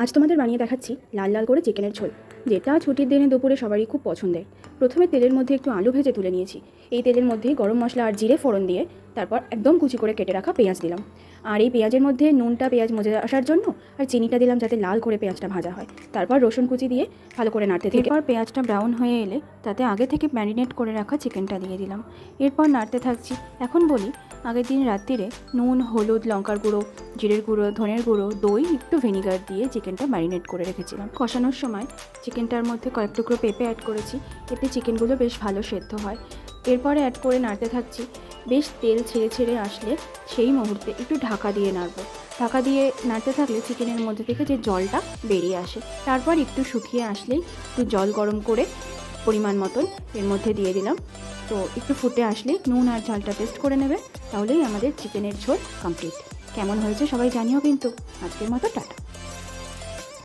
আজ তোমাদের বানিয়ে দেখাচ্ছি লাল লাল করে চিকেনের ঝোল, যেটা ছুটির দিনে দুপুরে সবারই খুব পছন্দের। প্রথমে তেলের মধ্যে একটু আলু ভেজে তুলে নিয়েছি। এই তেলের মধ্যেই গরম মশলা আর জিরে ফোড়ন দিয়ে তারপর একদম কুচি করে কেটে রাখা পেঁয়াজ দিলাম। আর এই পেঁয়াজের মধ্যে নুনটা পেঁয়াজ মজে আসার জন্য আর চিনিটা দিলাম যাতে লাল করে পেঁয়াজটা ভাজা হয়। তারপর রসুন কুচি দিয়ে ভালো করে নাড়তে থাকি। এরপর পেঁয়াজটা ব্রাউন হয়ে এলে তাতে আগে থেকে ম্যারিনেট করে রাখা চিকেনটা দিয়ে দিলাম। এরপর নাড়তে থাকছি। এখন বলি, আগের দিন রাত্রিরে নুন, হলুদ, লঙ্কার গুঁড়ো, জিরের গুঁড়ো, ধনের গুঁড়ো, দই, একটু ভিনিগার দিয়ে চিকেনটা ম্যারিনেট করে রেখেছিলাম। কষানোর সময় চিকেনটার মধ্যে কয়েক টুকরো পেঁপে অ্যাড করেছি, এতে চিকেনগুলো বেশ ভালো সেদ্ধ হয়। এরপরে অ্যাড করে নাড়তে থাকছি। বেশ তেল ছেড়ে ছেড়ে আসলে সেই মুহূর্তে একটু ঢাকা দিয়ে নাড়বো। ঢাকা দিয়ে নাড়তে থাকলে চিকেনের মধ্যে থেকে যে জলটা বেরিয়ে আসে। তারপর একটু শুকিয়ে আসলেই একটু জল গরম করে পরিমাণ মতন এর মধ্যে দিয়ে দিলাম। তো একটু ফুটে আসলেই নুন আর ঝালটা টেস্ট করে নেবে, তাহলেই আমাদের চিকেনের ঝোল কমপ্লিট। কেমন হয়েছে সবাই জানিও কিন্তু। আজকের মতো টাটা।